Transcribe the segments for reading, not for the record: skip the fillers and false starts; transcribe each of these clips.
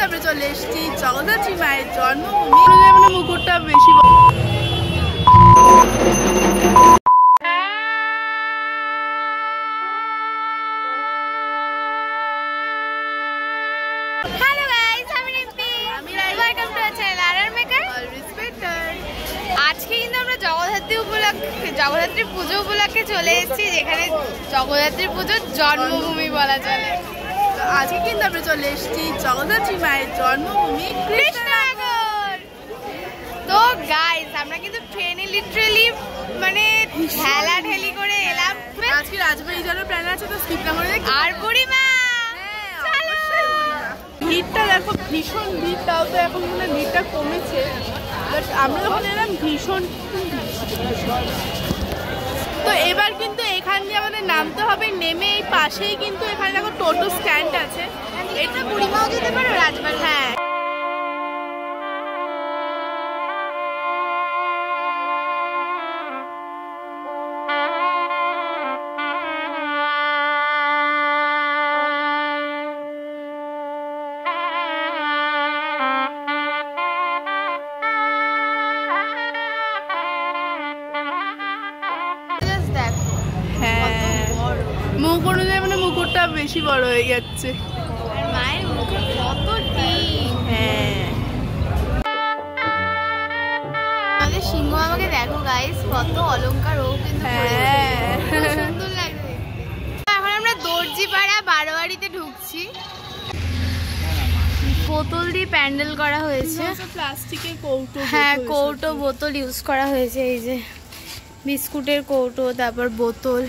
আমরা চলে এসেছি জগদ্ধাত্রী মায়ের জন্মভূমি। মানে মুকুটটা বেশি আজকে কিন্তু আমরা জগদ্ধাত্রী পুজো উপলক্ষে চলে এসেছি, যেখানে জগদ্ধাত্রী পুজোর জন্মভূমি বলা চলে। আজকে কিন্তু আমরা চলে এসেছি জগদ্ধাত্রী মায়ের জন্মভূমি কৃষ্ণনগর। তো গাইস আমরা কিন্তু ট্রেনে লিটারালি মানে ঠেলাঠেলি করে এলাম। আজকে রাজবাড়ি যাওয়ার প্ল্যান আছে, তো স্কিপ না করে আর বুড়িমা ভিড়টা দেখো, ভীষণ ভিড়। তাও তো এখন মনে হয় ভিড়টা কমেছে, বাট আমরা যখন এলাম ভীষণ। তো এবার কিন্তু এখান দিয়ে আমাদের নামতে হবে, নেমে এই পাশেই কিন্তু এখানে দেখো টোটো স্ট্যান্ড আছে। এটা বুড়িমাও যেতে পারো রাজবাড়ি। হ্যাঁ, মুখ অনুযায়ী মানে মুকুটটা বেশি বড় হয়ে যাচ্ছে। আর মায়ের মুকুট কত টিপ। হ্যাঁ, আমাদের সিংহ আমাকে দেখো গাইস, কত অলংকার ও কিন্তু সুন্দর লাগছে। এখন আমরা দর্জিপাড়া বারোয়ারিতে ঢুকছি। বোতল দিয়ে প্যান্ডেল করা হয়েছে, প্লাস্টিকের কৌটো। হ্যাঁ, কৌটো বোতল ইউজ করা হয়েছে। এই যে বিস্কুটের কৌটো, তারপর বোতল।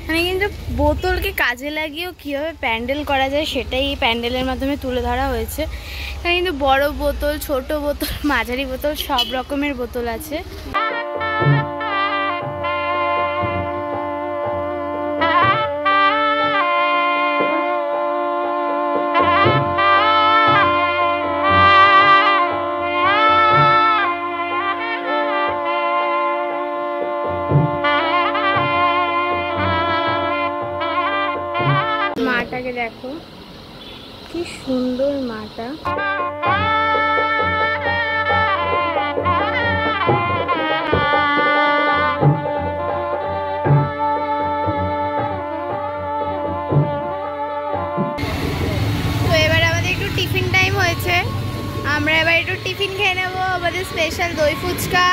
মানে কিন্তু বোতলকে কাজে লাগিয়েও কীভাবে প্যান্ডেল করা যায় সেটাই এই প্যান্ডেলের মাধ্যমে তুলে ধরা হয়েছে। এখানে কিন্তু বড় বোতল, ছোট বোতল, মাঝারি বোতল, সব রকমের বোতল আছে। মাটাকে দেখো কি সুন্দর মাটা। তো এবার আমাদের একটু টিফিন টাইম হয়েছে, আমরা এবার একটু টিফিন খেয়ে নেবো। আমাদের স্পেশাল দই ফুচকা।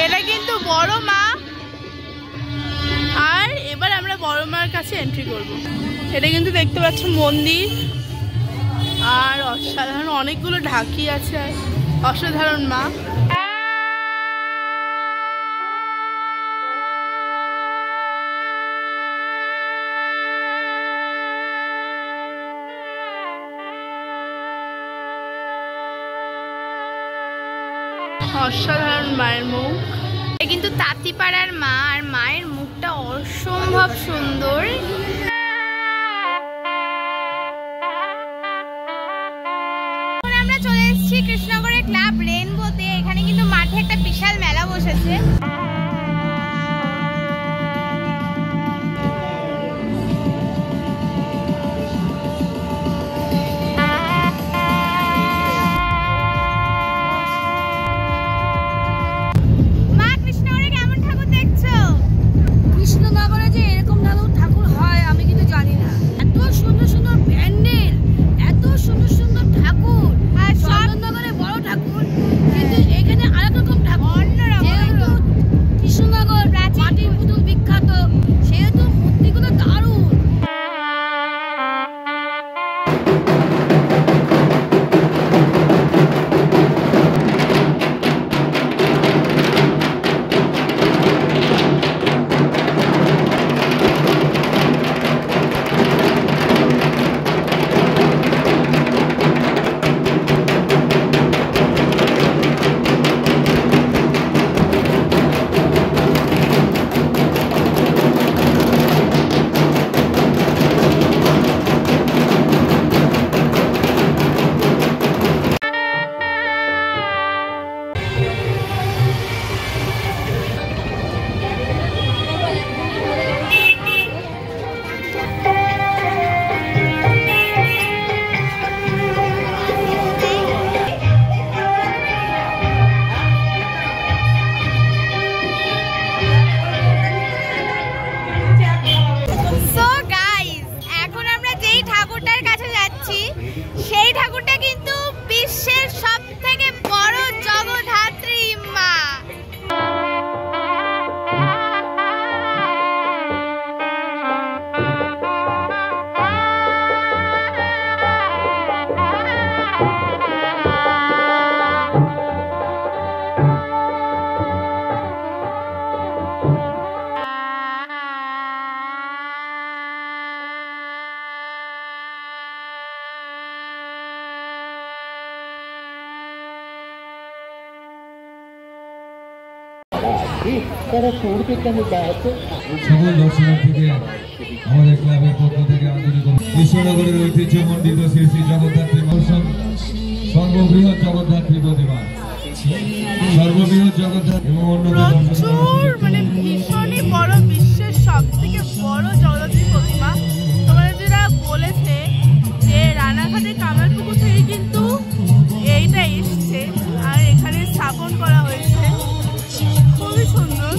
এটা কিন্তু বড় মা, আর এবার আমরা বড় মার কাছে এন্ট্রি করব। এটা কিন্তু দেখতে পাচ্ছ মন্দির, আর অসাধারণ অনেকগুলো ঢাকি আছে, অসাধারণ মা। অসাধারণ মায়ের মুখ। কিন্তু তাঁতিপাড়ার মা, আর মায়ের মুখটা অসম্ভব সুন্দর। আমরা চলে এসেছি কৃষ্ণনগরের ক্লাব রেইনবোতে। এখানে কিন্তু মাঠে একটা বিশাল মেলা বসেছে। কৃষ্ণনগরে যে এরকম ঠাকুর হয় সকল দর্শনার্থীকে আমাদের ক্লাবের পক্ষ থেকে আন্তরিক কৃষ্ণনগরের ঐতিহ্যমণ্ডিত শ্রী শ্রী জগদ্ধাত্রী মহোৎসব সর্ববৃহৎ জগদ্ধাত্রী প্রতিমা, সর্ববৃহৎ জগদ্ধাত্রী এবং প্রচুর মানে ভীষণই বড়, বিশ্বের সব থেকে বড় জগদ্ধাত্রী প্রতিমা। তোমার যেটা বলেছে যে রানাঘাটের কামারপুকুর থেকে কিন্তু এইটা এসছে আর এখানে স্থাপন করা হয়েছে, খুবই সুন্দর।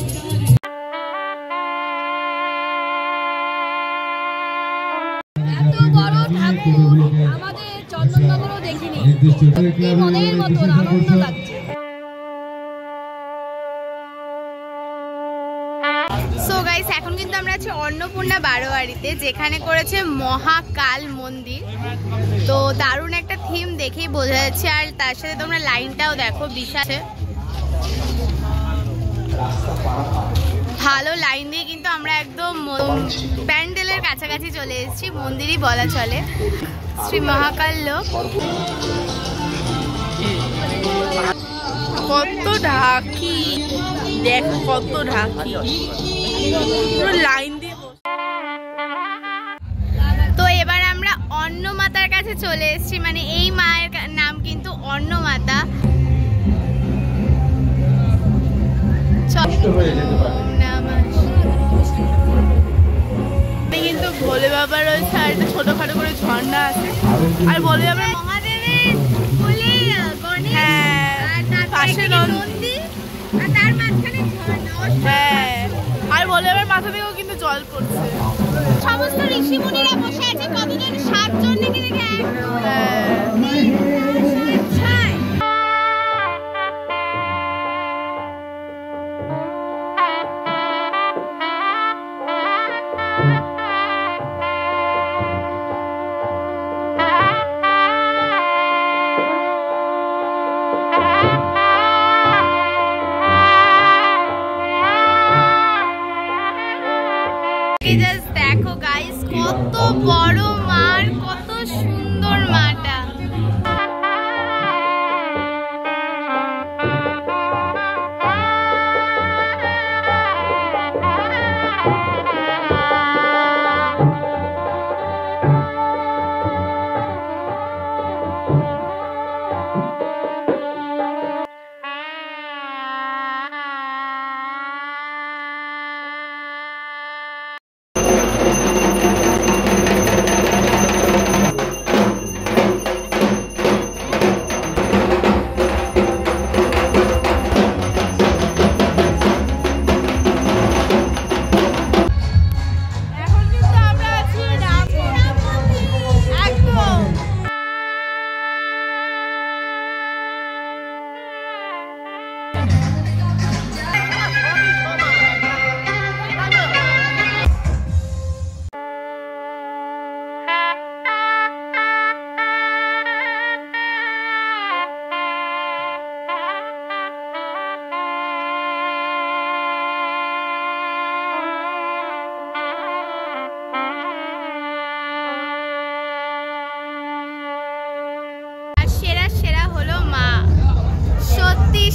এত বড় ঠাকুর আমাদের চন্দননগরও দেখিনি, মনের মতো আনন্দ লাগছে। সো গাইস, এখন কিন্তু আমরা আছি অন্নপূর্ণা বারোয়ারিতে, যেখানে করেছে মহাকাল মন্দির। তো দারুণ একটা থিম দেখেই বোঝা যাচ্ছে, আর তার সাথে তোমরা লাইনটাও দেখো, বিশাল ভালো লাইন দিয়ে কিন্তু আমরা একদম প্যান্ডেলের কাছাকাছি চলে এসেছি, মন্দিরই বলা চলে। শ্রী মহাকাল লোক, কত ঢাকি, দেখো কত ঢাকি, পুরো লাইন দিয়ে। তো এবার আমরা অন্নমাতার কাছে চলে এসেছি, মানে এই মায়ের নাম কিন্তু অন্নমাতা। কিন্তু ভোলে বাবা রয়েছে আর একটা ছোটখাটো করে ঝর্ণা আছে, আর ভোলে বাবা মহাদেবের কোলে গণেশ, আর পাশে নন্দী, আর তার মাঝখানে ঝর্ণা। হ্যাঁ, আর ভোলে বাবার মাথা থেকেও কিন্তু জল পড়ছে। সমস্ত ঋষি মুনিরা বসে আছে, কতজন? 7 জন নাকি দেখে দেখো গাইস, কত বড় মার, কত সুন্দর মাটা।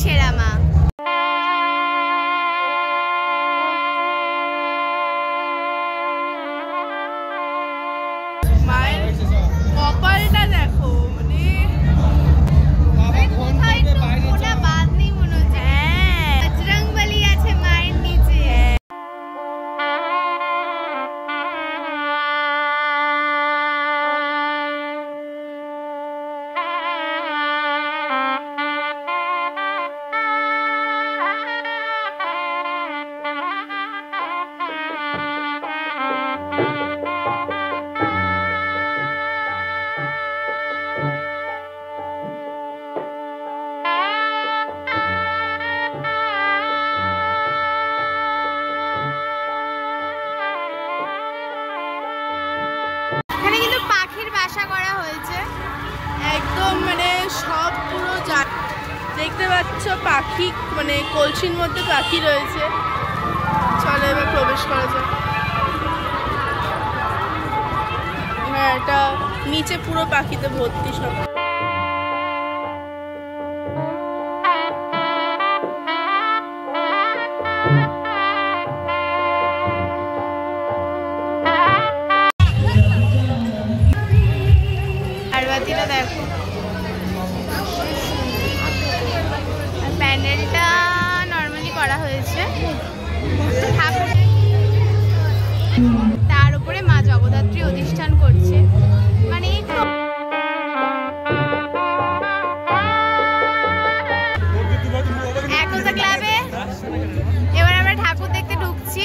সেরা মা। মায়ের কপালটা দেখো, মানে কোথায় একটু বাদ নেই মনে হচ্ছে। বজরংবলী আছে মায়ের নিচে। বাসা করা হয়েছে একদম, মানে সব পুরো দেখতে পাচ্ছ পাখি, মানে কলসির মধ্যে পাখি রয়েছে। চলো এবার প্রবেশ করা যাক। হ্যাঁ, এটা নিচে পুরো পাখিতে ভর্তি সব। তার উপরে মা জগদ্ধাত্রী অধিষ্ঠান করছে, মানে একতা ক্লাবে এবার আমরা ঠাকুর দেখতে ঢুকছি।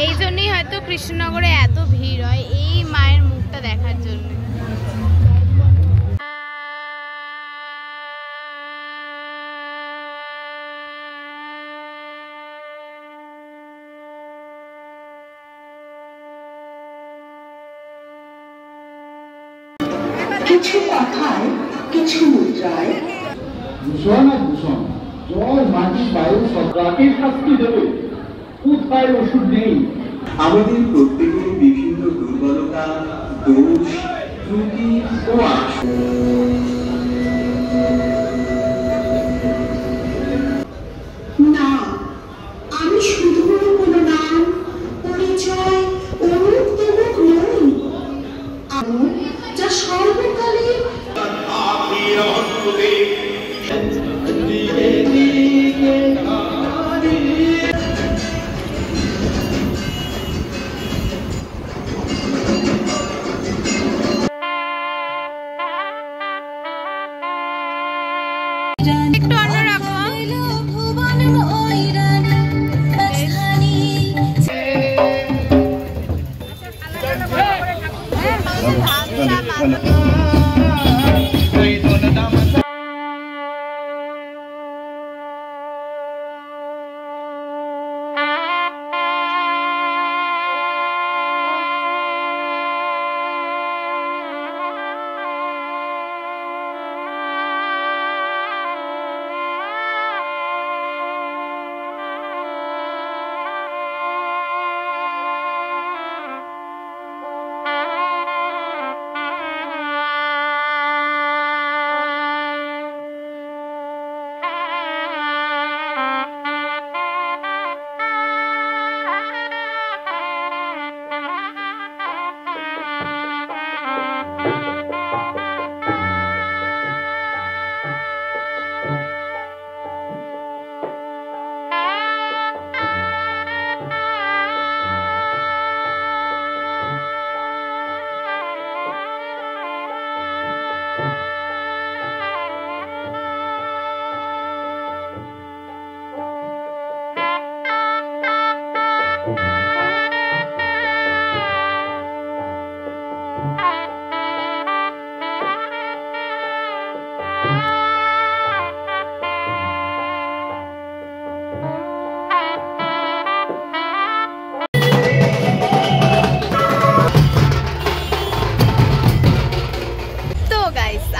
এই জন্যই হয়তো কৃষ্ণনগরে এত ভিড় হয়, এই মায়ের মুখটা দেখার জন্য। কিছু কথায় কিছু মুদ্রায় দূষণ আর দূষণ, জল মাটি বায়ু সব কাকে শাস্তি দেবে? কোথায় ওষুধ নেই? আমাদের প্রত্যেকের বিভিন্ন দুর্বলতা, দোষ, ত্রুটি ও না, আমি শুধু কোনো নাম পরিচয় অমুক তমুক নই, আমি যা সর্বকালে একটু অন্যরকম।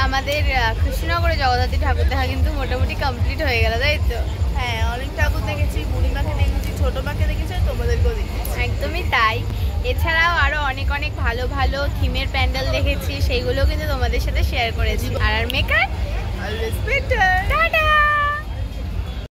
আমাদের কৃষ্ণনগরে জগদ্ধাত্রী ঠাকুর দেখা কিন্তু মোটামুটি কমপ্লিট হয়ে গেল, তাই তো? হ্যাঁ, অনেক ঠাকুর দেখেছি, বুড়িমাকে দেখেছি, ছোট মাকে দেখেছি, তোমাদেরকেও দেখেছি। একদমই তাই। এছাড়াও আরো অনেক অনেক ভালো ভালো থিমের প্যান্ডেল দেখেছি, সেইগুলো কিন্তু তোমাদের সাথে শেয়ার করেছি। আর মেকার অলওয়েজ বেটার। টাটা।